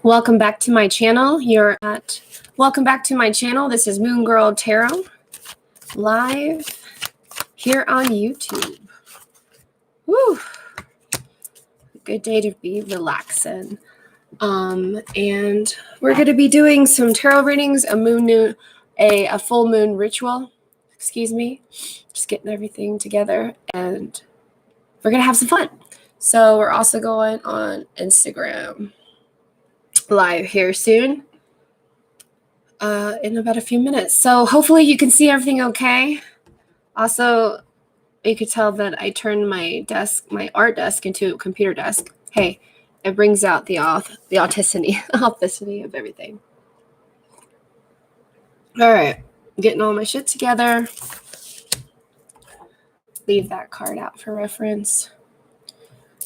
Welcome back to my channel. Welcome back to my channel. This is Moon Girl Tarot live here on YouTube. Woo! Good day to be relaxing. And we're going to be doing some tarot readings, a full moon ritual. Excuse me. Just getting everything together, and we're going to have some fun. So we're also going on Instagram live here soon in about a few minutes. So hopefully you can see everything okay. Also, you could tell that I turned my art desk into a computer desk. Hey, it brings out the authenticity of everything. All right, getting all my shit together. Leave that card out for reference.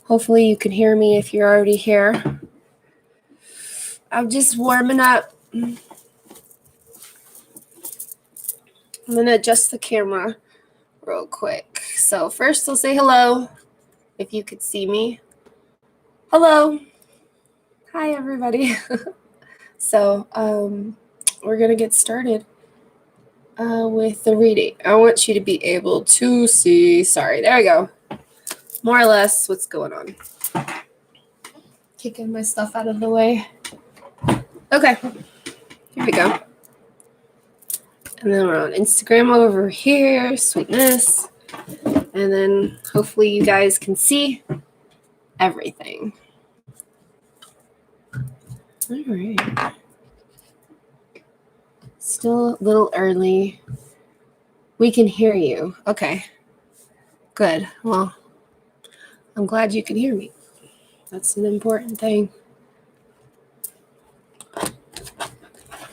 Hopefully you can hear me if you're already here. I'm just warming up. I'm going to adjust the camera real quick. So first I'll say hello, if you could see me. Hello. Hi, everybody. So we're going to get started with the reading. I want you to be able to see. Sorry, there we go. More or less what's going on. Kicking my stuff out of the way. Okay, here we go. And then we're on Instagram over here, sweetness. And then hopefully you guys can see everything. All right. Still a little early. We can hear you. Okay, good. Well, I'm glad you can hear me. That's an important thing.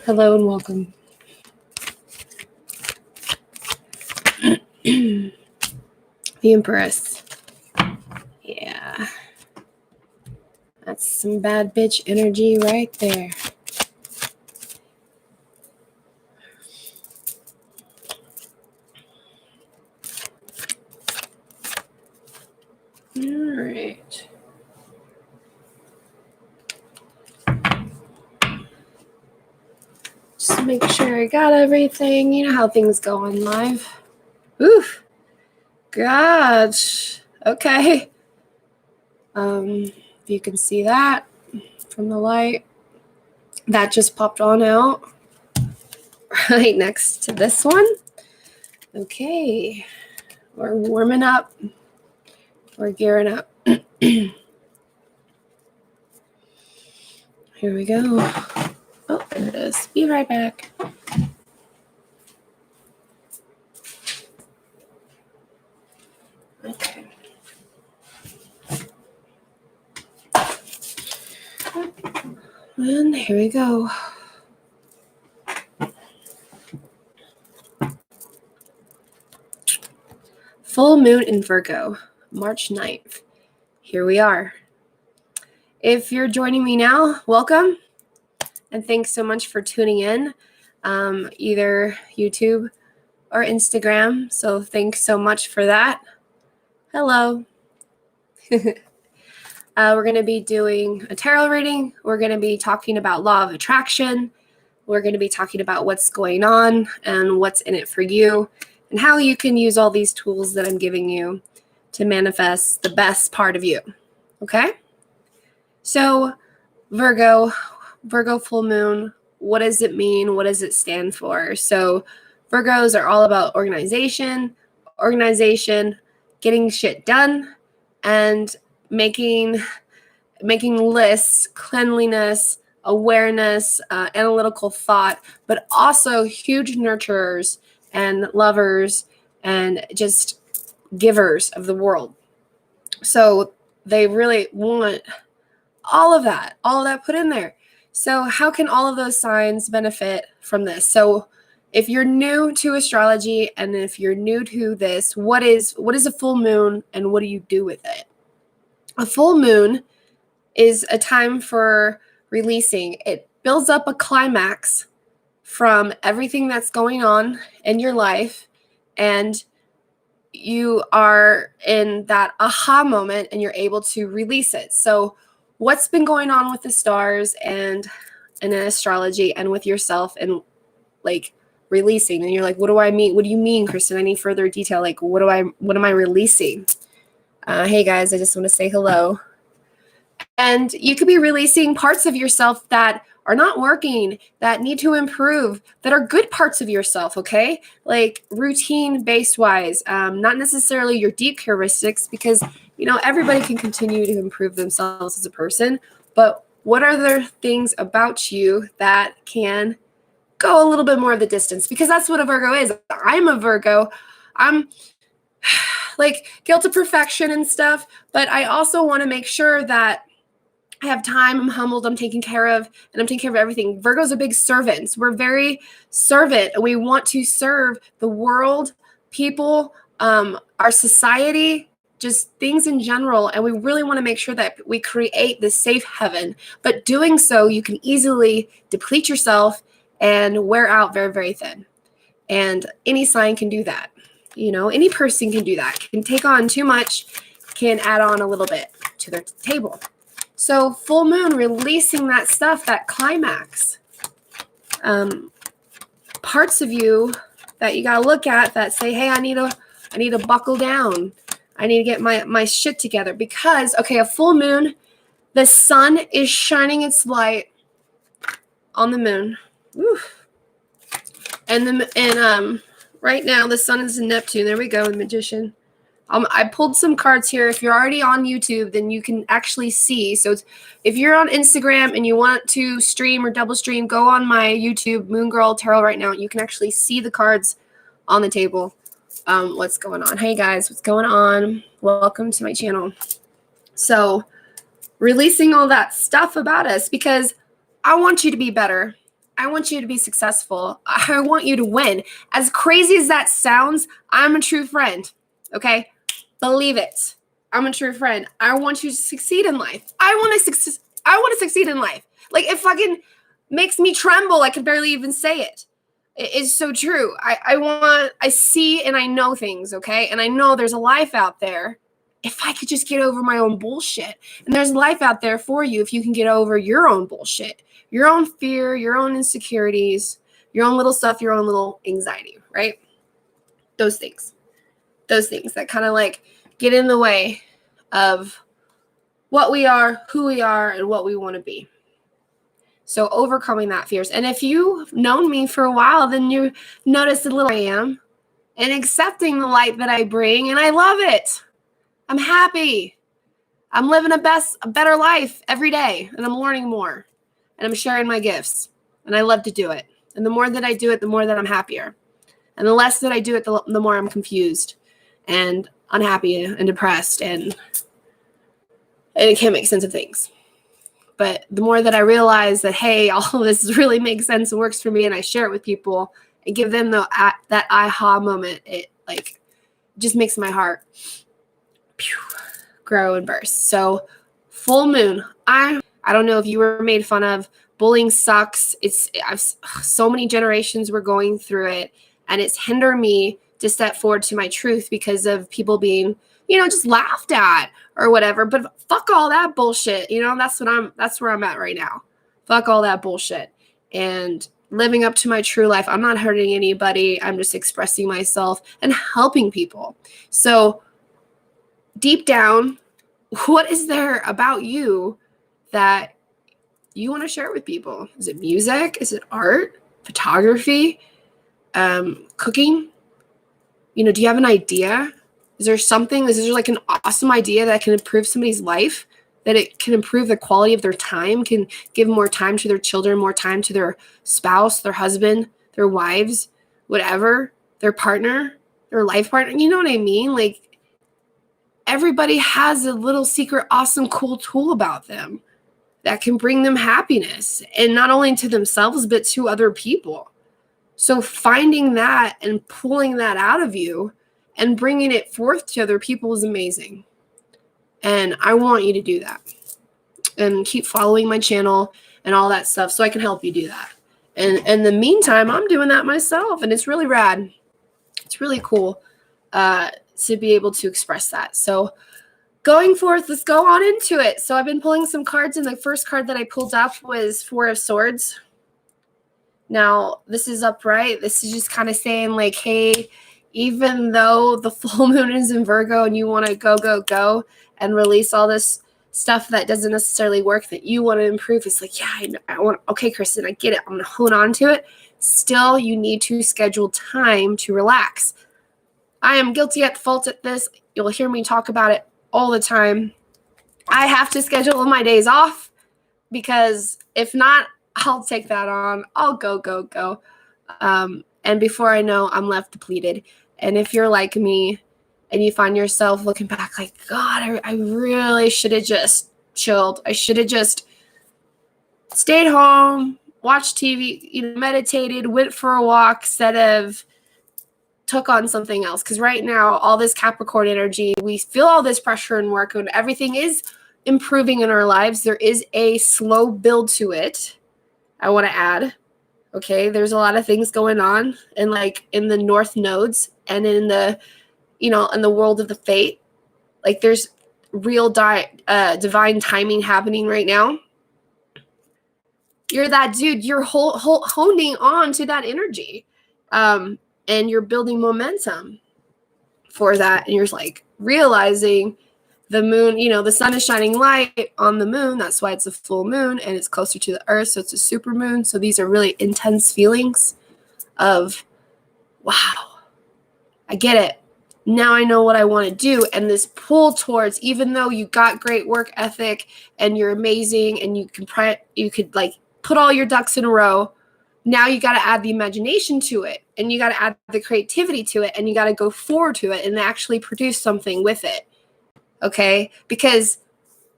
Hello and welcome. The Empress. Yeah. That's some bad bitch energy right there. All right. Just make sure I got everything. You know how things go on live. Oof. Gosh. Okay. If you can see that from the light, that just popped on out right next to this one. Okay. We're warming up. We're gearing up. Here we go. Oh, there it is. Be right back. Okay. And here we go. Full moon in Virgo, March 9th. Here we are. If you're joining me now, welcome. And thanks so much for tuning in, either YouTube or Instagram. So thanks so much for that. Hello. We're going to be doing a tarot reading. We're going to be talking about law of attraction. We're going to be talking about what's going on and what's in it for you and how you can use all these tools that I'm giving you to manifest the best part of you. Okay? So Virgo full moon, what does it mean? What does it stand for? So Virgos are all about organization, getting shit done, and making lists, cleanliness, awareness, analytical thought, but also huge nurturers and lovers and just givers of the world. So they really want all of that put in there. So how can all of those signs benefit from this? So if you're new to astrology and if you're new to this, what is a full moon and what do you do with it? A full moon is a time for releasing. It builds up a climax from everything that's going on in your life, and you are in that aha moment and you're able to release it. So what's been going on with the stars and in astrology and with yourself, and like releasing. And you're like, what do I mean? What do you mean, Kristen? I need further detail. Like, what am I releasing? Hey guys, I just want to say hello. And you could be releasing parts of yourself that are not working, that need to improve, that are good parts of yourself, okay? Like routine-based wise, not necessarily your deep heuristics, because, you know, everybody can continue to improve themselves as a person, but what are there things about you that can go a little bit more of the distance? Because that's what a Virgo is. I'm a Virgo. I'm like guilt of perfection and stuff, but I also want to make sure that I have time, I'm humbled, I'm taken care of, and I'm taking care of everything. Virgos are big servants. We're very servant, and we want to serve the world, people, our society, just things in general. And we really want to make sure that we create this safe heaven. But doing so, you can easily deplete yourself and wear out very, very thin. And any sign can do that. You know, any person can do that, can take on too much, can add on a little bit to their table. So full moon, releasing that stuff, that climax. Parts of you that you got to look at that say, hey, I need to buckle down. I need to get my shit together. Because, okay, a full moon, the sun is shining its light on the moon. Oof. And right now the sun is in Neptune. There we go, the Magician. I pulled some cards here. If you're already on YouTube, then you can actually see. So if you're on Instagram and you want to stream or double stream, go on my YouTube, Moon Girl Tarot right now. You can actually see the cards on the table. What's going on? Hey guys, what's going on? Welcome to my channel. So releasing all that stuff about us, because I want you to be better. I want you to be successful. I want you to win. As crazy as that sounds, I'm a true friend. Okay? Believe it. I'm a true friend. I want you to succeed in life. I want to succeed in life. Like, it fucking makes me tremble. I can barely even say it. It's so true. I see and I know things, okay? And I know there's a life out there if I could just get over my own bullshit. And there's life out there for you if you can get over your own bullshit, your own fear, your own insecurities, your own little stuff, your own little anxiety, right? Those things that kind of like get in the way of what we are, who we are, and what we want to be. So overcoming that fears. And if you've known me for a while, then you notice the little I am and accepting the light that I bring. And I love it. I'm happy. I'm living a better life every day. And I'm learning more. And I'm sharing my gifts. And I love to do it. And the more that I do it, the more that I'm happier. And the less that I do it, the more I'm confused and unhappy and depressed. And I can't make sense of things. But the more that I realize that, hey, all of this really makes sense and works for me, and I share it with people and give them that aha moment, it like just makes my heart grow and burst. So full moon, I don't know if you were made fun of. Bullying sucks. So many generations were going through it, and it's hindered me to step forward to my truth because of people being, just laughed at or whatever. But fuck all that bullshit. That's where I'm at right now. Fuck all that bullshit and living up to my true life. I'm not hurting anybody. I'm just expressing myself and helping people. So deep down, what is there about you that you want to share with people? Is it music? Is it art? Photography? Cooking? Do you have an idea? Is there something? Is there like an awesome idea that can improve somebody's life? That it can improve the quality of their time, can give more time to their children, more time to their spouse, their husband, their wives, whatever, their partner, their life partner. You know what I mean? Like, everybody has a little secret, awesome, cool tool about them that can bring them happiness, and not only to themselves, but to other people. So finding that and pulling that out of you and bringing it forth to other people is amazing. And I want you to do that. And keep following my channel and all that stuff so I can help you do that. And in the meantime, I'm doing that myself. And it's really rad. It's really cool to be able to express that. So going forth, let's go on into it. So I've been pulling some cards, and the first card that I pulled up was Four of Swords. Now, this is upright. This is just kind of saying like, hey, even though the full moon is in Virgo and you want to go and release all this stuff that doesn't necessarily work that you want to improve, it's like, yeah, I want, okay, Kristen, I get it. I'm going to hold on to it. Still, you need to schedule time to relax. I am guilty at fault at this. You'll hear me talk about it all the time. I have to schedule my days off because if not, I'll take that on. I'll go. And before I know, I'm left depleted. And if you're like me and you find yourself looking back like, God, I really should have just chilled. I should have just stayed home, watched TV, meditated, went for a walk instead of took on something else. Because right now, all this Capricorn energy, we feel all this pressure and work, and everything is improving in our lives. There is a slow build to it. I want to add, okay, there's a lot of things going on in the North nodes and in the, in the world of the fate. Like there's real divine timing happening right now. You're that dude, you're holding on to that energy. And you're building momentum for that. And you're like realizing the moon, the sun is shining light on the moon. That's why it's a full moon and it's closer to the earth. So it's a super moon. So these are really intense feelings of, wow, I get it. Now I know what I want to do. And this pull towards, even though you got great work ethic and you're amazing and you could like put all your ducks in a row. Now you got to add the imagination to it and you got to add the creativity to it and you got to go forward to it and actually produce something with it. Okay, because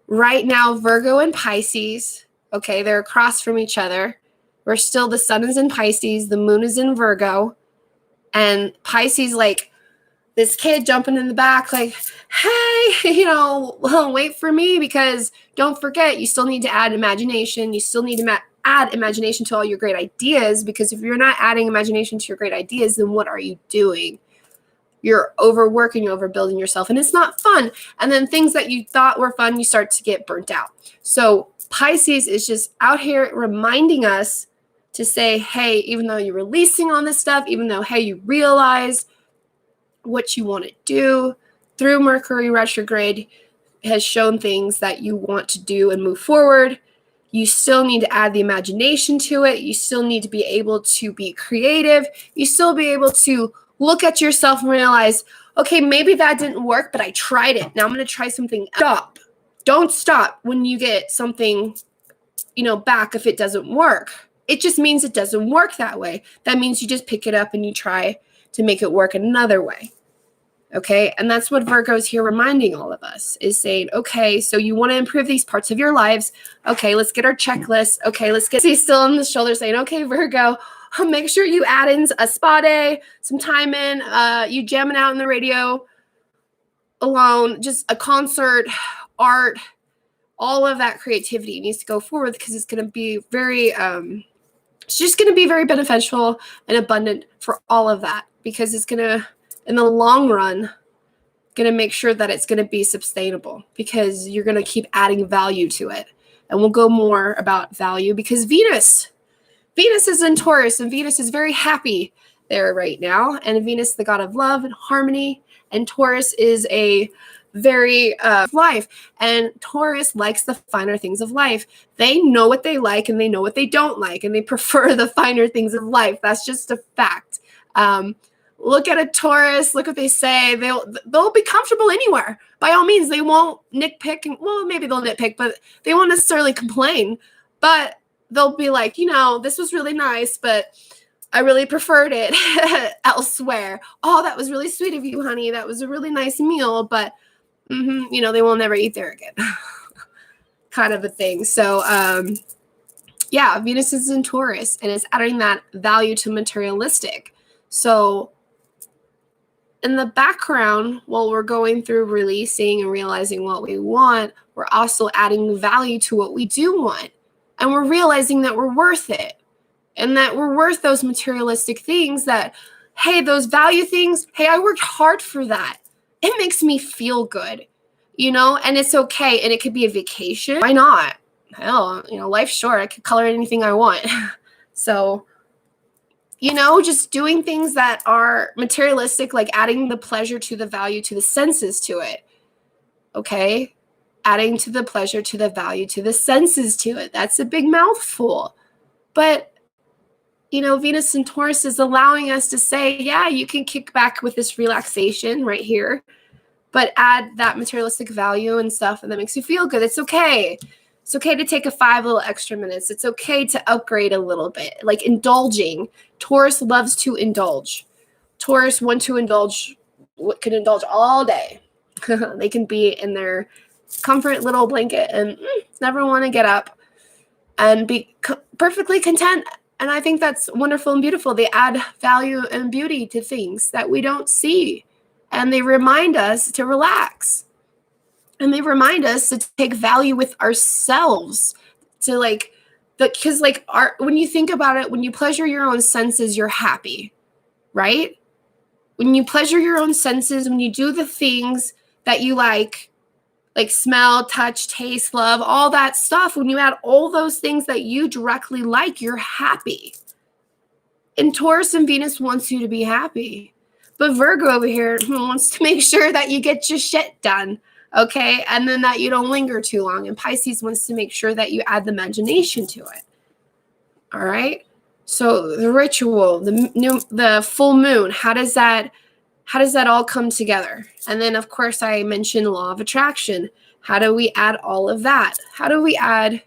right now, Virgo and Pisces, okay, they're across from each other. We're still, the sun is in Pisces, the moon is in Virgo, and Pisces, like this kid jumping in the back, like, hey, wait for me, because don't forget, you still need to add imagination. You still need to add imagination to all your great ideas, because if you're not adding imagination to your great ideas, then what are you doing? You're overworking, you're overbuilding yourself, and it's not fun. And then things that you thought were fun, you start to get burnt out. So Pisces is just out here reminding us to say, hey, even though you're releasing on this stuff, even though, hey, you realize what you want to do through Mercury retrograde has shown things that you want to do and move forward. You still need to add the imagination to it. You still need to be able to be creative. You still be able to look at yourself and realize, okay, maybe that didn't work, but I tried it. Now I'm going to try something. Stop. Don't stop when you get something, back if it doesn't work. It just means it doesn't work that way. That means you just pick it up and you try to make it work another way. Okay. And that's what Virgo's here reminding all of us, is saying, okay, so you want to improve these parts of your lives. Okay, let's get our checklist. Okay, let's get still on the shoulder saying, okay, Virgo, make sure you add in a spa day, some time in, you jamming out in the radio alone, just a concert, art, all of that creativity needs to go forward, because it's going to be very, it's just going to be very beneficial and abundant for all of that, because it's going to, in the long run, going to make sure that it's going to be sustainable, because you're going to keep adding value to it. And we'll go more about value, because Venus is in Taurus, and Venus is very happy there right now. And Venus, the god of love and harmony, and Taurus is a very life. And Taurus likes the finer things of life. They know what they like and they know what they don't like, and they prefer the finer things of life. That's just a fact. Look at a Taurus, look what they say. They'll be comfortable anywhere. By all means, they won't nitpick. Well, maybe they'll nitpick, but they won't necessarily complain. But they'll be like, this was really nice, but I really preferred it elsewhere. Oh, that was really sweet of you, honey. That was a really nice meal, but, they will never eat there again. Kind of a thing. So, Venus is in Taurus, and it's adding that value to materialistic. So in the background, while we're going through releasing and realizing what we want, we're also adding value to what we do want. And we're realizing that we're worth it, and that we're worth those materialistic things, that, hey, those value things, hey, I worked hard for that. It makes me feel good. and it's okay. And it could be a vacation. Why not? Hell, life's short. I could color anything I want. So, just doing things that are materialistic, like adding the pleasure to the value to the senses to it. Okay? Adding to the pleasure to the value to the senses to it. That's a big mouthful. But, Venus and Taurus is allowing us to say, yeah, you can kick back with this relaxation right here, but add that materialistic value and stuff, and that makes you feel good. It's okay. It's okay to take 5 little extra minutes. It's okay to upgrade a little bit, like indulging. Taurus loves to indulge. Taurus want to indulge, can indulge all day. They can be in their comfort little blanket and never want to get up and be perfectly content. And I think that's wonderful and beautiful. They add value and beauty to things that we don't see. And they remind us to relax. And they remind us to take value with ourselves. To because when you think about it, when you pleasure your own senses, you're happy, right? When you pleasure your own senses, when you do the things that you like smell, touch, taste, love, all that stuff, when you add all those things that you directly like, you're happy. And Taurus and Venus wants you to be happy. But Virgo over here wants to make sure that you get your shit done, okay? And then that you don't linger too long. And Pisces wants to make sure that you add the imagination to it, all right? So the ritual, the full moon, how does that all come together? And then, of course, I mentioned law of attraction. How do we add all of that? How do we add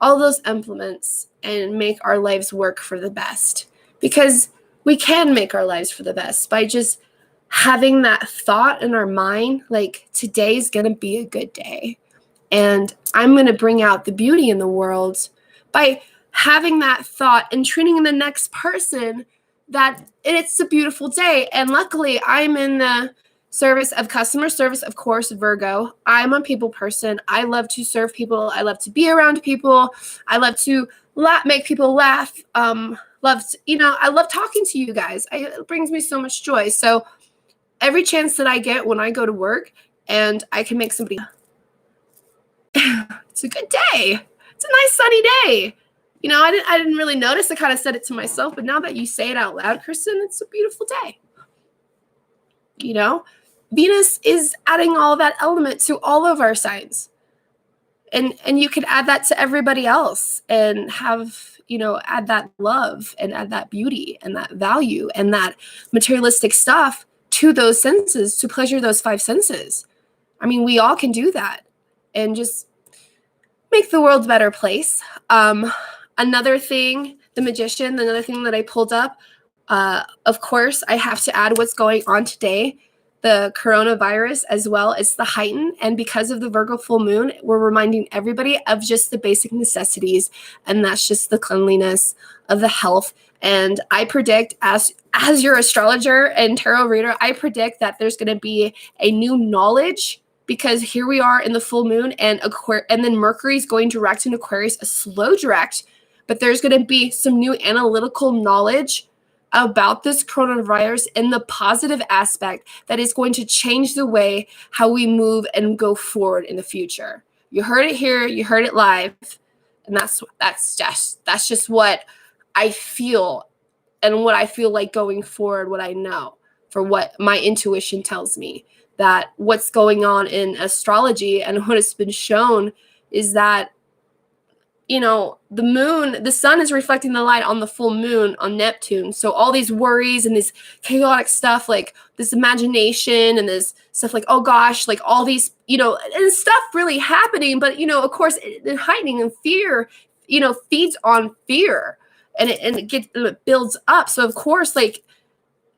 all those implements and make our lives work for the best? Because we can make our lives for the best by just having that thought in our mind, like today's going to be a good day. And I'm going to bring out the beauty in the world by having that thought and treating the next person that it's a beautiful day. And luckily, I'm in the service of customer service, of course, Virgo. I'm a people person. I love to serve people. I love to be around people. I love to make people laugh. I love talking to you guys. It brings me so much joy. So every chance that I get when I go to work and I can make somebody, it's a good day. It's a nice sunny day. I didn't really notice. I kind of said it to myself, but now that you say it out loud, Kristen, it's a beautiful day. Venus is adding all that element to all of our signs. And you can add that to everybody else and have, add that love and add that beauty and that value and that materialistic stuff to those senses, to pleasure those 5 senses. I mean, we all can do that and just make the world a better place. Another thing, the Magician, another thing that I pulled up, of course, I have to add what's going on today, the coronavirus, as well as the heighten. And because of the Virgo full moon, we're reminding everybody of just the basic necessities. And that's just the cleanliness of the health. And I predict, as your astrologer and tarot reader, I predict that there's going to be a new knowledge, because here we are in the full moon and then Mercury's going direct in Aquarius, a slow direct. But there's going to be some new analytical knowledge about this coronavirus in the positive aspect that is going to change the way how we move and go forward in the future. You heard it here, you heard it live, and that's just what I feel and what I feel like going forward, what I know, for what my intuition tells me, that what's going on in astrology and what has been shown is that the sun is reflecting the light on the full moon on Neptune. So all these worries and this chaotic stuff, like this imagination and this stuff like, oh gosh, like all these, and stuff really happening. But, of course, the heightening and fear, feeds on fear and it builds up. So of course, like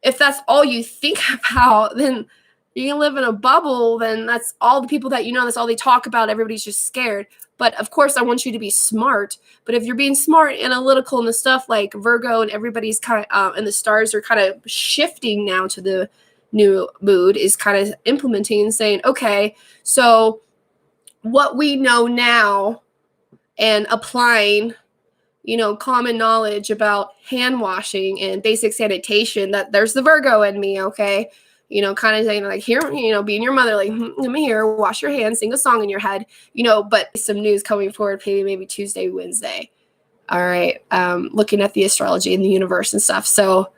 if that's all you think about, then you can live in a bubble. Then that's all the people that that's all they talk about. Everybody's just scared. But of course, I want you to be smart. But if you're being smart, analytical, and the stuff like Virgo and everybody's kind of, and the stars are kind of shifting now to the new mood, is kind of implementing and saying, okay, so what we know now and applying, common knowledge about hand washing and basic sanitation, that there's the Virgo in me, okay? you know, kind of saying like, here, you know, being your mother, like, let me hear, wash your hands, sing a song in your head, you know, but some news coming forward, maybe Tuesday, Wednesday. All right. Looking at the astrology and the universe and stuff. So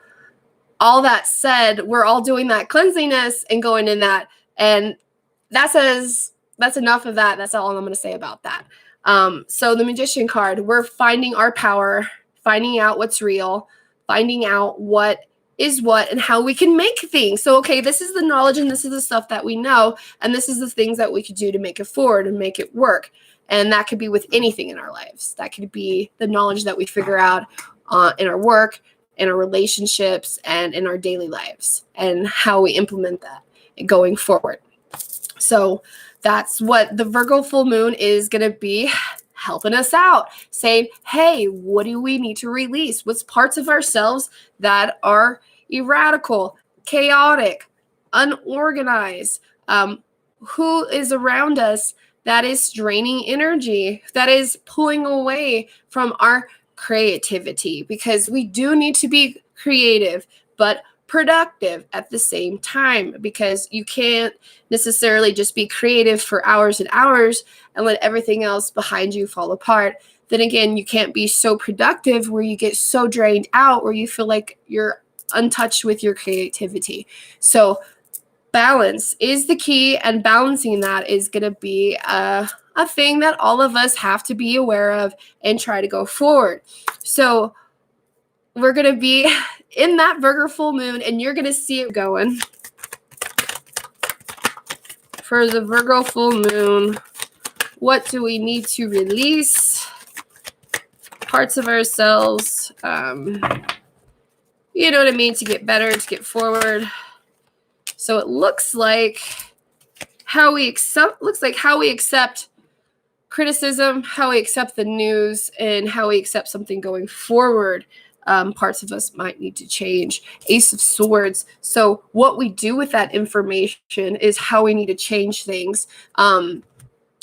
all that said, we're all doing that cleansiness and going in that. And that's enough of that. That's all I'm going to say about that. So the Magician card, we're finding our power, finding out what's real, finding out what is what and how we can make things. So, okay, this is the knowledge and this is the stuff that we know. And this is the things that we could do to make it forward and make it work. And that could be with anything in our lives. That could be the knowledge that we figure out in our work, in our relationships, and in our daily lives, and how we implement that going forward. So that's what the Virgo full moon is going to be helping us out, saying, hey, what do we need to release? What's parts of ourselves that are erratical, chaotic, unorganized? Who is around us that is draining energy, that is pulling away from our creativity? Because we do need to be creative, but productive at the same time, because you can't necessarily just be creative for hours and hours and let everything else behind you fall apart. Then again, you can't be so productive where you get so drained out where you feel like you're untouched with your creativity. So balance is the key, and balancing that is going to be a thing that all of us have to be aware of and try to go forward. So we're going to be in that Virgo full moon, and you're going to see it going. For the Virgo full moon, what do we need to release? Parts of ourselves, you know what I mean, to get better, to get forward. So it looks like how we accept criticism, how we accept the news, and how we accept something going forward. Parts of us might need to change. Ace of Swords. So what we do with that information is how we need to change things. And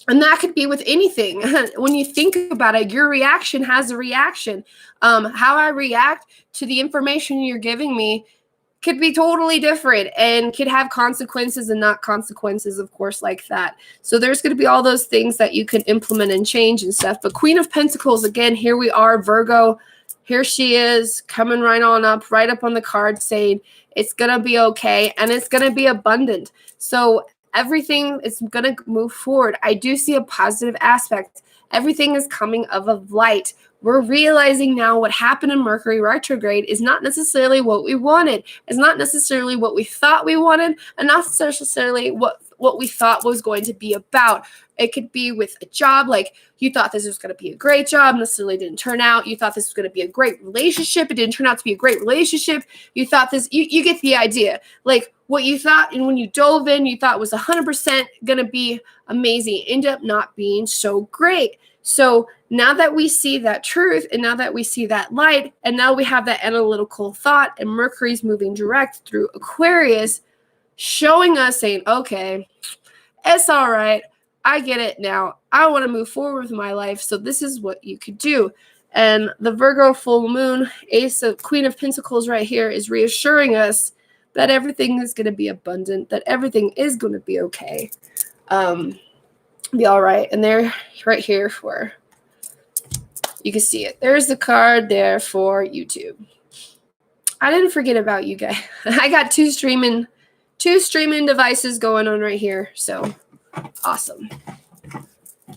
that could be with anything. When you think about it, your reaction has a reaction. How I react to the information you're giving me could be totally different and could have consequences and not consequences, of course, like that. So there's going to be all those things that you can implement and change and stuff. But Queen of Pentacles, again, here we are, Virgo. Here she is, coming right up on the card, saying it's going to be okay and it's going to be abundant. So everything is going to move forward. I do see a positive aspect. Everything is coming of light. We're realizing now what happened in Mercury retrograde is not necessarily what we wanted. It's not necessarily what we thought we wanted, and not necessarily what we thought was going to be about. It could be with a job, like you thought this was going to be a great job, necessarily didn't turn out. You thought this was going to be a great relationship. It didn't turn out to be a great relationship. You thought this, you get the idea. Like what you thought, and when you dove in, you thought was 100% going to be amazing, ended up not being so great. So now that we see that truth, and now that we see that light, and now we have that analytical thought, and Mercury's moving direct through Aquarius, showing us, saying, okay, it's all right. I get it now. I want to move forward with my life. So this is what you could do. And the Virgo full moon, Queen of Pentacles right here, is reassuring us that everything is going to be abundant, that everything is going to be okay. Be all right. And they're right here for, you can see it. There's the card there for YouTube. I didn't forget about you guys. I got two streaming devices going on right here. So awesome.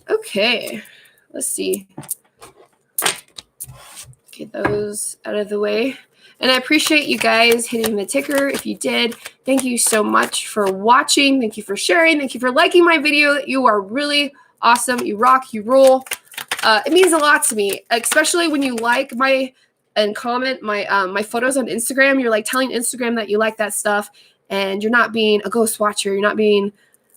Okay. Let's see. Get those out of the way. And I appreciate you guys hitting the ticker. If you did, thank you so much for watching. Thank you for sharing. Thank you for liking my video. You are really awesome. You rock, you roll. It means a lot to me, especially when you like and comment my photos on Instagram. You're like telling Instagram that you like that stuff, and you're not being a ghost watcher. You're not being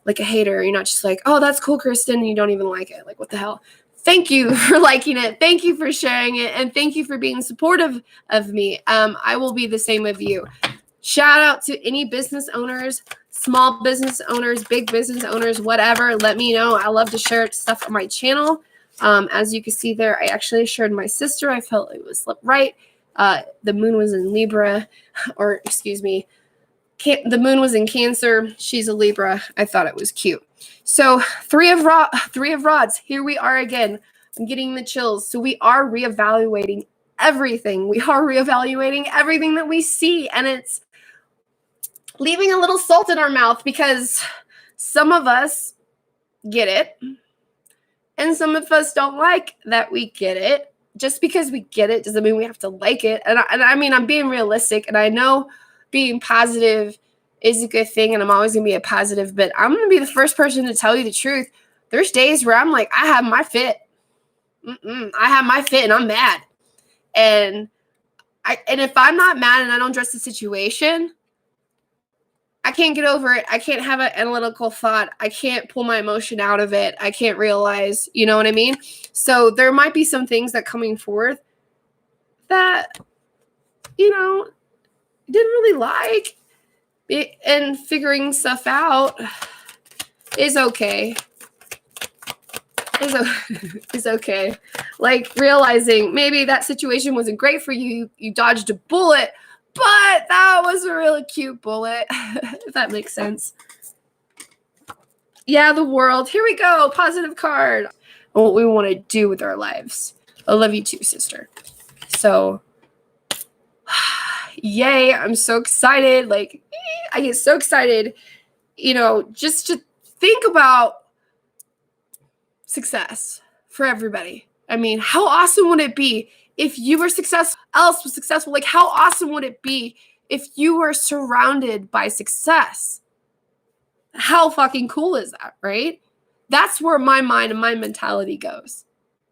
like a hater. You're not just like, oh, that's cool, Kristen, and you don't even like it. Like, what the hell? Thank you for liking it. Thank you for sharing it. And thank you for being supportive of me. I will be the same of you. Shout out to any business owners, small business owners, big business owners, whatever. Let me know. I love to share stuff on my channel. As you can see there, I actually shared my sister. I felt it was right. The moon was in Libra, or excuse me, The moon was in Cancer. She's a Libra. I thought it was cute. So three of rods. Here we are again. I'm getting the chills. So we are reevaluating everything. We are reevaluating everything that we see. And it's leaving a little salt in our mouth because some of us get it. And some of us don't like that we get it. Just because we get it doesn't mean we have to like it. And I mean, I'm being realistic. And I know being positive is a good thing, and I'm always going to be a positive, but I'm going to be the first person to tell you the truth. There's days where I'm like, I have my fit. I have my fit and I'm mad. And if I'm not mad and I don't address the situation, I can't get over it. I can't have an analytical thought. I can't pull my emotion out of it. I can't realize, you know what I mean? So there might be some things that coming forth that, didn't really like it, and figuring stuff out is okay. Is okay. Like realizing maybe that situation wasn't great for you. You dodged a bullet, but that was a really cute bullet, if that makes sense. Yeah, the world. Here we go. Positive card. And what we want to do with our lives. I love you too, sister. So yay, I'm so excited. Like, I get so excited, just to think about success for everybody. I mean, how awesome would it be if you were successful, else was successful? Like, how awesome would it be if you were surrounded by success? How fucking cool is that, right? That's where my mind and my mentality goes.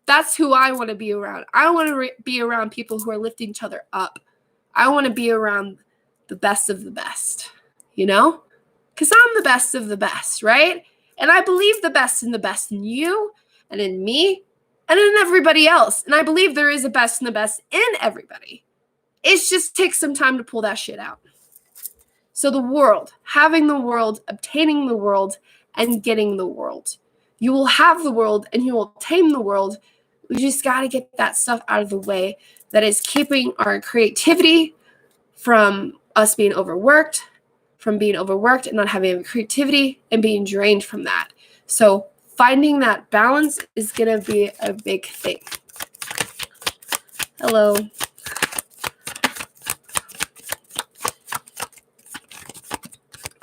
That's who I want to be around. I want to be around people who are lifting each other up. I want to be around the best of the best, because I'm the best of the best, right? And I believe the best in you and in me and in everybody else. And I believe there is a best and the best in everybody. It just takes some time to pull that shit out. So the world, having the world, obtaining the world, and getting the world. You will have the world and you will obtain the world. We just got to get that stuff out of the way that is keeping our creativity from us being overworked, and not having creativity and being drained from that. So finding that balance is going to be a big thing. Hello.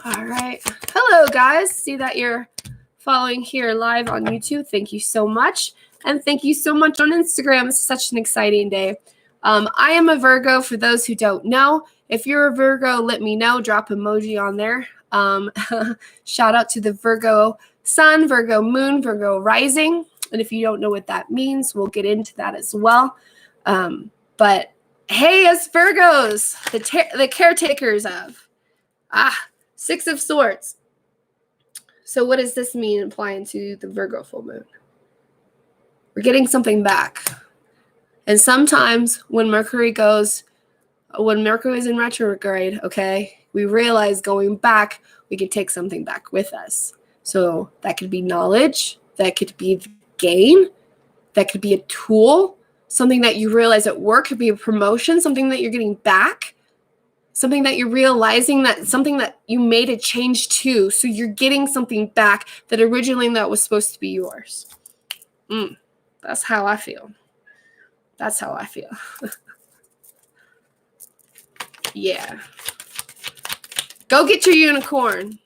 All right. Hello, guys. See that you're following here live on YouTube. Thank you so much. And thank you so much on Instagram. It's such an exciting day. I am a Virgo, for those who don't know. If you're a Virgo, let me know. Drop emoji on there. Shout out to the Virgo Sun, Virgo Moon, Virgo Rising. And if you don't know what that means, we'll get into that as well. But hey, as Virgos, the caretakers of Six of Swords. So what does this mean applying to the Virgo full moon? We're getting something back. And sometimes when Mercury is in retrograde, okay, we realize going back, we can take something back with us. So that could be knowledge, that could be gain, that could be a tool, something that you realize at work, could be a promotion, something that you're getting back, something that you're realizing, that something that you made a change to. So you're getting something back that originally that was supposed to be yours. That's how I feel. That's how I feel. Yeah. Go get your unicorn.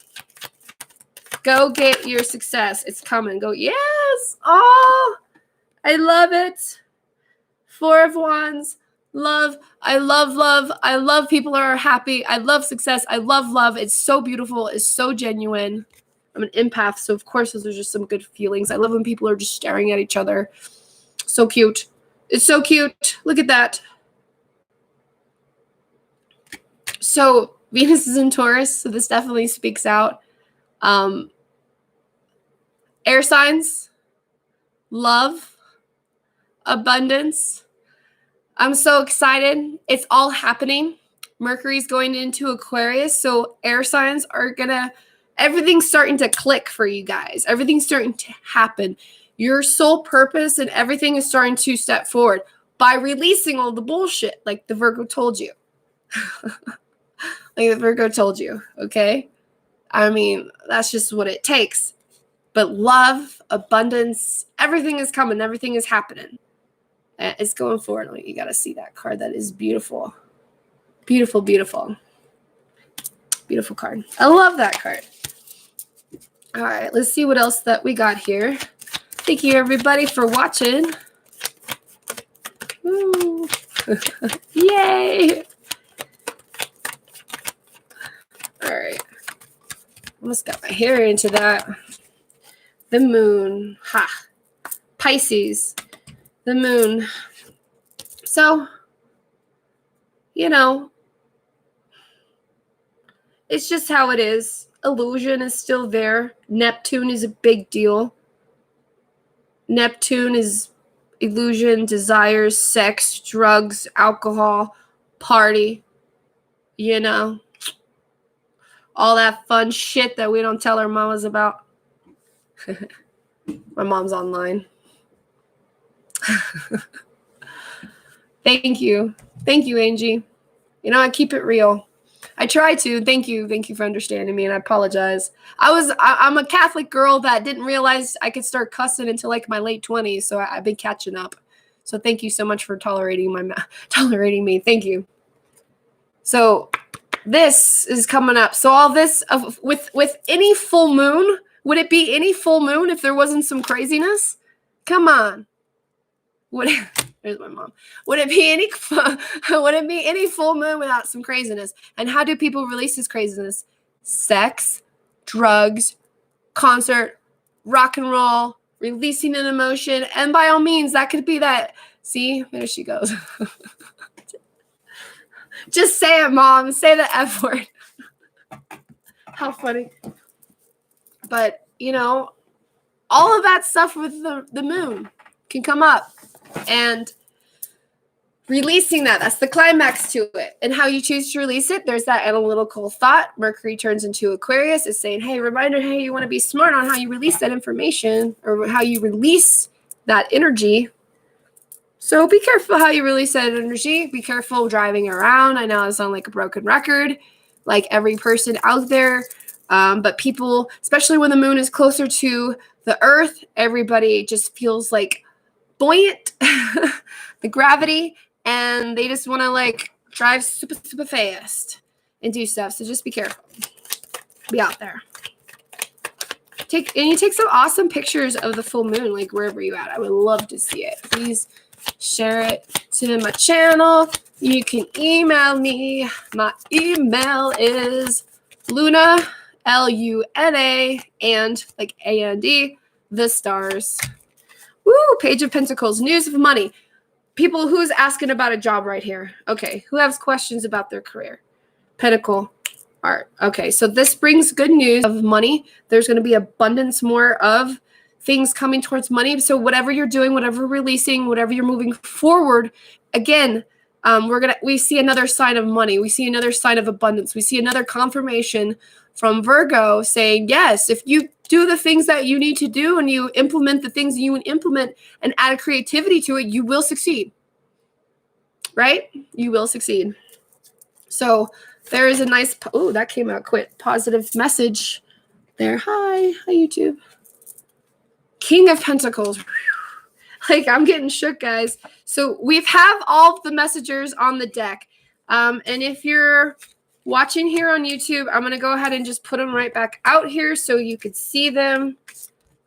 Go get your success. It's coming. Go. Yes. Oh, I love it. Four of Wands. Love. I love love. I love people who are happy. I love success. I love love. It's so beautiful. It's so genuine. I'm an empath, so of course those are just some good feelings. I love when people are just staring at each other. So cute. It's so cute. Look at that. So Venus is in Taurus, so this definitely speaks out. Air signs, love, abundance. I'm so excited. It's all happening. Mercury's going into Aquarius, so air signs are everything's starting to click for you guys. Everything's starting to happen. Your soul purpose and everything is starting to step forward by releasing all the bullshit like the Virgo told you. Like the Virgo told you, okay? I mean, that's just what it takes. But love, abundance, everything is coming. Everything is happening. It's going forward. Like, you got to see that card. That is beautiful. Beautiful, beautiful. Beautiful card. I love that card. All right, let's see what else that we got here. Thank you, everybody, for watching. Woo. Yay! All right. Almost got my hair into that. The moon. Ha. Pisces. The moon. So, you know, it's just how it is. Illusion is still there. Neptune is a big deal. Neptune is illusion, desires, sex, drugs, alcohol, party, you know, all that fun shit that we don't tell our mamas about. My mom's online. Thank you. Thank you, Angie. You know, I keep it real. I try to. Thank you. Thank you for understanding me, and I apologize. I'm a Catholic girl that didn't realize I could start cussing until like my late 20s, so I've been catching up. So thank you so much for tolerating me. Thank you. So this is coming up. So all this with any full moon, would it be any full moon if there wasn't some craziness? Come on. There's my mom. Would it be any full moon without some craziness? And how do people release this craziness? Sex, drugs, concert, rock and roll, releasing an emotion, and by all means, that could be that. See, there she goes. Just say it, Mom. Say the F word. How funny. But, you know, all of that stuff with the moon can come up. And releasing that's the climax to it. And how you choose to release it, there's that analytical thought. Mercury turns into Aquarius. It's saying, hey, reminder, hey, you want to be smart on how you release that information or how you release that energy. So be careful how you release that energy. Be careful driving around. I know I sound like a broken record, like every person out there. But people, especially when the moon is closer to the earth, everybody just feels like buoyant, the gravity, and they just want to like drive super, super fast and do stuff. So just be careful. Be out there. You take some awesome pictures of the full moon, like wherever you're at. I would love to see it. Please share it to my channel. You can email me. My email is Luna, Luna, and like A-N-D, the stars. Woo, Page of Pentacles, news of money. People, who's asking about a job right here? Okay, who has questions about their career? Pentacle, art. Okay, so this brings good news of money. There's going to be abundance more of things coming towards money. So whatever you're doing, whatever releasing, whatever you're moving forward, again, we see another sign of money. We see another sign of abundance. We see another confirmation from Virgo saying, yes, if you do the things that you need to do and you implement the things you implement and add creativity to it, you will succeed. Right? You will succeed. So there is a nice, oh, that came out quick, positive message there. Hi YouTube. King of Pentacles. Like, I'm getting shook, guys. So we have all of the messengers on the deck. And if you're watching here on YouTube, I'm going to go ahead and just put them right back out here so you could see them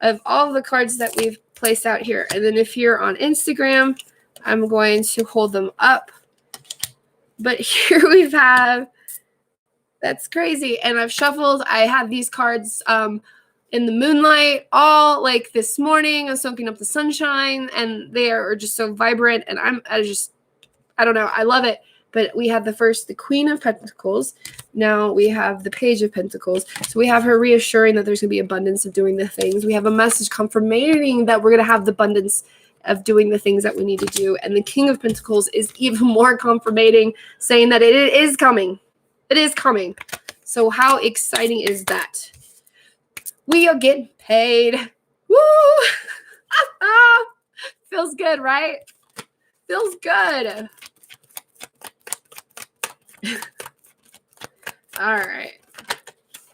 of all of the cards that we've placed out here. And then if you're on Instagram, I'm going to hold them up. But here we have, that's crazy. And I've shuffled. I have these cards in the moonlight all like this morning. I'm soaking up the sunshine and they are just so vibrant. And I don't know. I love it. But we have the Queen of Pentacles. Now we have the Page of Pentacles. So we have her reassuring that there's going to be abundance of doing the things. We have a message confirming that we're going to have the abundance of doing the things that we need to do. And the King of Pentacles is even more confirming, saying that it is coming. It is coming. So how exciting is that? We are getting paid. Woo! Feels good, right? Feels good. All right.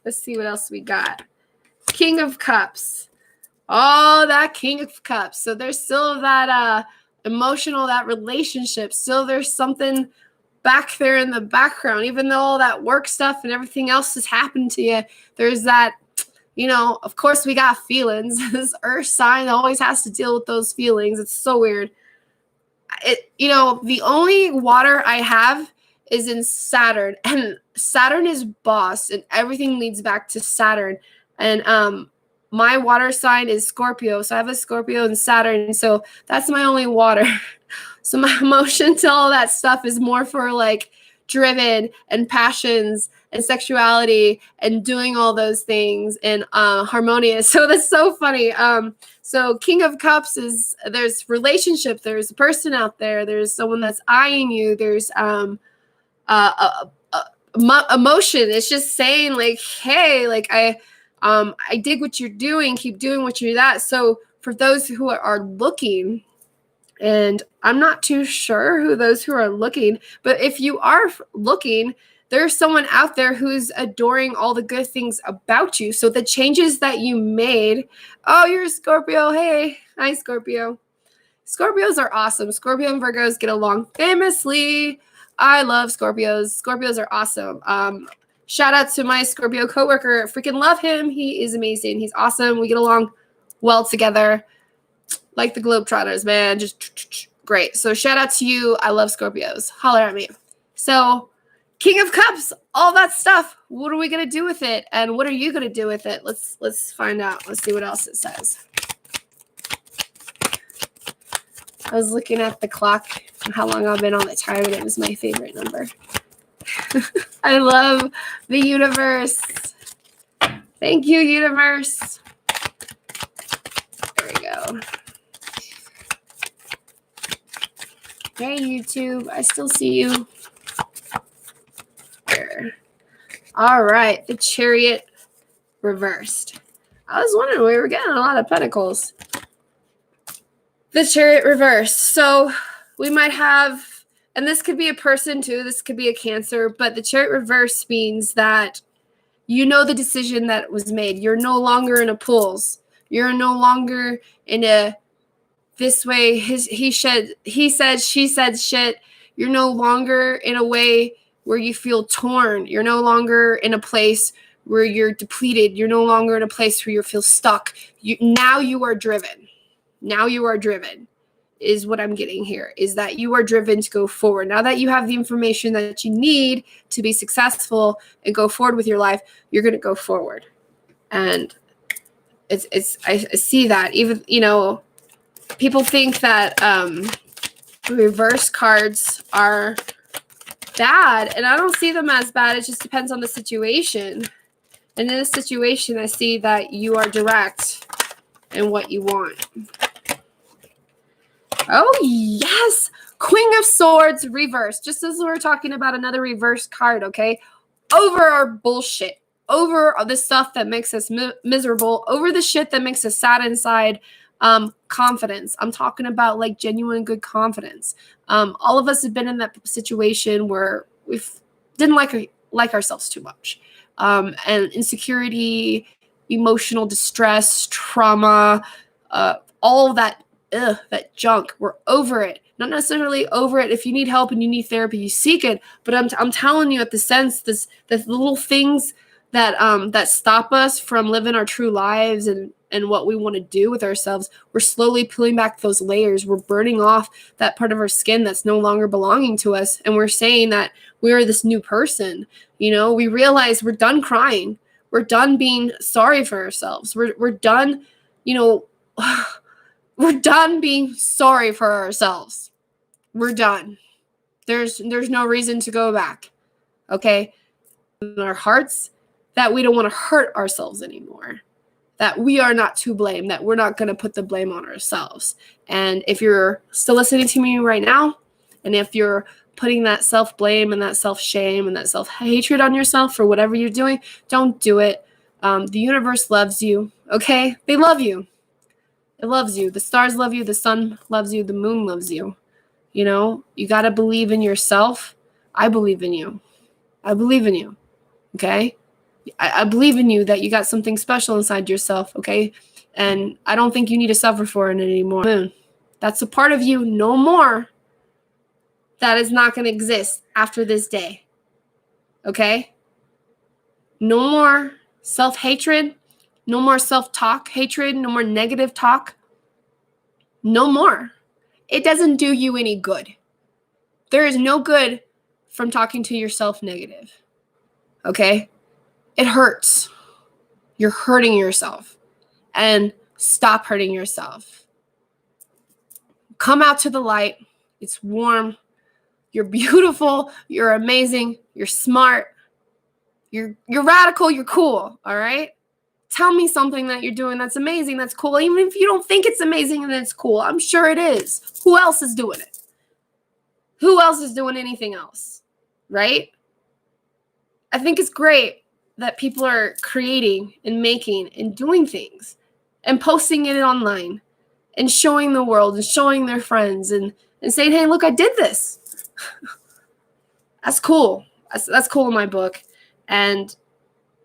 Let's see what else we got. King of Cups. Oh, that King of Cups. So there's still that emotional, that relationship. Still there's something back there in the background. Even though all that work stuff and everything else has happened to you, there's that, of course we got feelings. This earth sign always has to deal with those feelings. It's so weird. The only water I have is in Saturn, and Saturn is boss, and everything leads back to Saturn. And my water sign is Scorpio, so I have a Scorpio and Saturn, so that's my only water. So my emotion to all that stuff is more for like driven and passions and sexuality and doing all those things and harmonious. So that's so funny. So King of Cups is, there's relationship, there's a person out there, there's someone that's eyeing you, there's emotion. It's just saying like, hey, like I dig what you're doing, keep doing what you're that. So for those who are looking, and I'm not too sure who those who are looking, but if you are looking, there's someone out there who's adoring all the good things about you. So the changes that you made, oh, you're a Scorpio. Hey, hi, Scorpio. Scorpios are awesome. Scorpio and Virgos get along famously. I love Scorpios. Scorpios are awesome. Shout out to my Scorpio coworker. Freaking love him. He is amazing. He's awesome. We get along well together. Like the Globetrotters, man. Just great. So shout out to you. I love Scorpios. Holler at me. So King of Cups, all that stuff. What are we going to do with it? And what are you going to do with it? Let's find out. Let's see what else it says. I was looking at the clock and how long I've been on the time, and it was my favorite number. I love the universe. Thank you, universe. There we go. Hey, YouTube. I still see you. There. All right. The Chariot reversed. I was wondering, we were getting a lot of Pentacles. The Chariot reversed. So we might have, and this could be a person too. This could be a Cancer. But the Chariot reverse means that the decision that was made. You're no longer in a pulls. You're no longer in a this way, he said, she said shit. You're no longer in a way where you feel torn. You're no longer in a place where you're depleted. You're no longer in a place where you feel stuck. Now you are driven. Now you are driven is what I'm getting here, is that you are driven to go forward. Now that you have the information that you need to be successful and go forward with your life, you're going to go forward. And I see that even, people think that reverse cards are bad, and I don't see them as bad. It just depends on the situation. And in this situation, I see that you are direct in what you want. Oh, yes. Queen of Swords reverse. Just as we're talking about another reverse card, okay? Over our bullshit. Over the stuff that makes us miserable. Over the shit that makes us sad inside. Confidence. I'm talking about like genuine good confidence. All of us have been in that situation where we didn't like ourselves too much. And insecurity, emotional distress, trauma, all that junk. We're over it. Not necessarily over it. If you need help and you need therapy, you seek it. But I'm telling you, at the sense, the little things that stop us from living our true lives and what we want to do with ourselves, we're slowly peeling back those layers. We're burning off that part of our skin that's no longer belonging to us. And we're saying that we are this new person. We realize we're done crying. We're done being sorry for ourselves. We're done, we're done being sorry for ourselves. We're done. There's no reason to go back. Okay? In our hearts, that we don't want to hurt ourselves anymore. That we are not to blame, that we're not going to put the blame on ourselves. And if you're still listening to me right now, and if you're putting that self-blame and that self-shame and that self-hatred on yourself for whatever you're doing, don't do it. The universe loves you, okay? They love you. It loves you. The stars love you. The sun loves you. The moon loves you. You got to believe in yourself. I believe in you. I believe in you. okay? I believe in you, that you got something special inside yourself, okay? And I don't think you need to suffer for it anymore. Moon, that's a part of you no more that is not going to exist after this day, okay? No more self-hatred, no more self-talk, hatred, no more negative talk, no more. It doesn't do you any good. There is no good from talking to yourself negative, okay? It hurts. You're hurting yourself. And stop hurting yourself. Come out to the light. It's warm. You're beautiful. You're amazing. You're smart. You're radical. You're cool. All right? Tell me something that you're doing that's amazing, that's cool. Even if you don't think it's amazing and it's cool, I'm sure it is. Who else is doing it? Who else is doing anything else? Right? I think it's great that people are creating and making and doing things and posting it online and showing the world and showing their friends and saying, hey, look, I did this. That's cool. That's cool in my book. And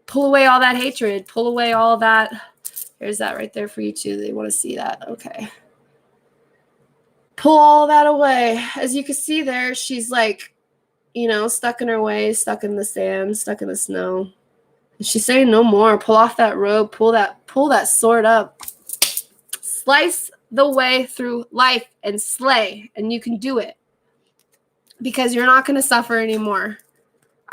pull away all that hatred. Pull away all that. There's that right there for you too. They want to see that. Okay. Pull all that away. As you can see there, she's like, stuck in her ways, stuck in the sand, stuck in the snow. And she's saying no more. Pull off that robe. Pull that sword up. Slice the way through life and slay. And you can do it. Because you're not going to suffer anymore.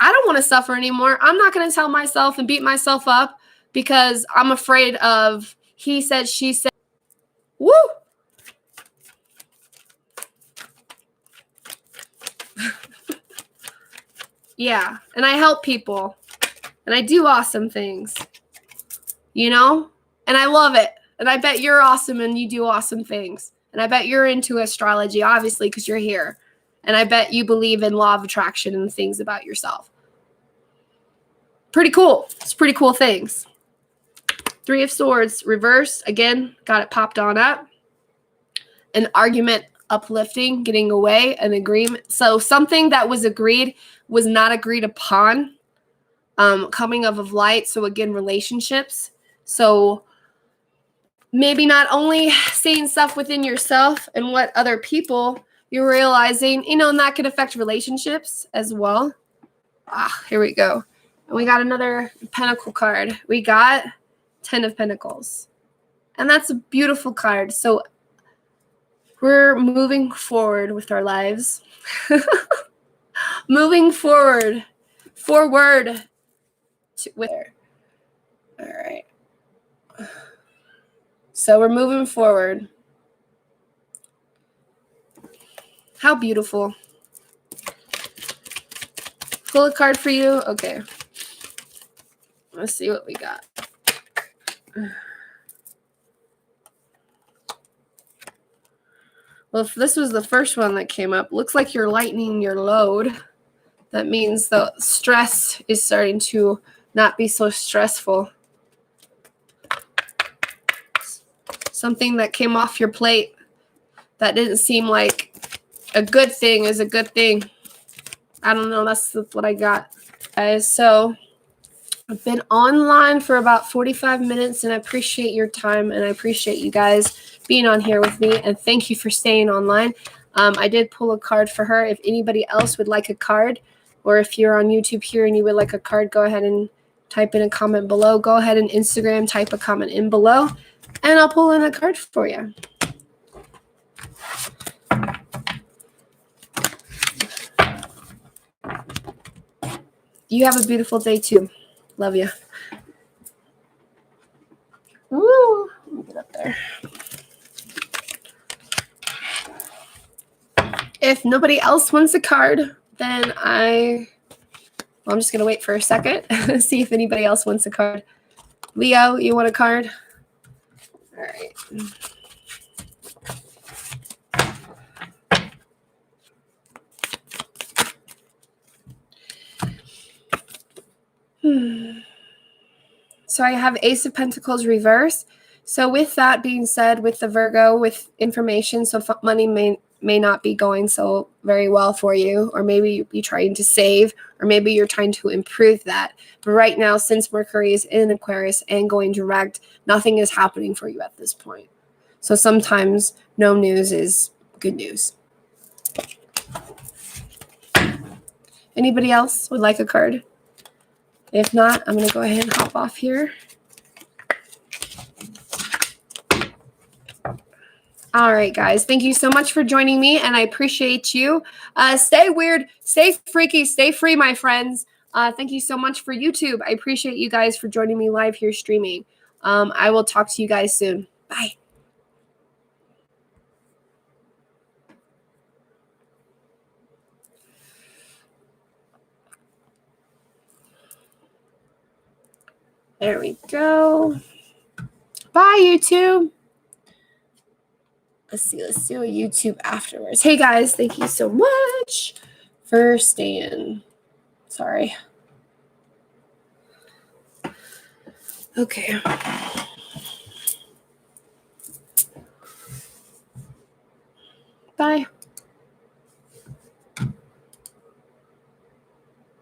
I don't want to suffer anymore. I'm not going to tell myself and beat myself up because I'm afraid of he said, she said. Woo! Yeah. And I help people. And I do awesome things. And I love it. And I bet you're awesome and you do awesome things. And I bet you're into astrology, obviously, because you're here. And I bet you believe in law of attraction and things about yourself. Pretty cool. It's pretty cool things. 3 of Swords, reverse. Again, got it popped on up. An argument, uplifting, getting away, an agreement. So something that was agreed was not agreed upon. Coming of light. So again, relationships. So maybe not only seeing stuff within yourself and what other people you're realizing, and that could affect relationships as well. Here we go. And we got another Pentacle card. We got 10 of Pentacles. And that's a beautiful card. So we're moving forward with our lives. Moving forward. Forward. With her. All right. So we're moving forward. How beautiful. Pull a card for you. Okay. Let's see what we got. Well, if this was the first one that came up, looks like you're lightening your load. That means the stress is starting to not be so stressful. Something that came off your plate that didn't seem like a good thing is a good thing. I don't know. That's what I got. Guys, so I've been online for about 45 minutes, and I appreciate your time, and I appreciate you guys being on here with me, and thank you for staying online. I did pull a card for her. If anybody else would like a card, or if you're on YouTube here and you would like a card, go ahead and type in a comment below. Go ahead and Instagram, type a comment in below, and I'll pull in a card for you. You have a beautiful day too. Love you. Woo! Let me get up there. If nobody else wants a card, then I'm just going to wait for a second. See if anybody else wants a card. Leo, you want a card? All right. So I have Ace of Pentacles reverse. So with that being said, with the Virgo, with information, so money may not be going so very well for you, or maybe you're trying to save, or maybe you're trying to improve that. But right now, since Mercury is in Aquarius and going direct, nothing is happening for you at this point. So sometimes no news is good news. Anybody else would like a card? If not, I'm going to go ahead and hop off here. All right, guys. Thank you so much for joining me, and I appreciate you. Stay weird, stay freaky, stay free, my friends. Thank you so much for YouTube. I appreciate you guys for joining me live here streaming. I will talk to you guys soon. Bye. There we go. Bye, YouTube. Let's see. Let's do a YouTube afterwards. Hey, guys. Thank you so much for staying. Sorry. Okay. Bye.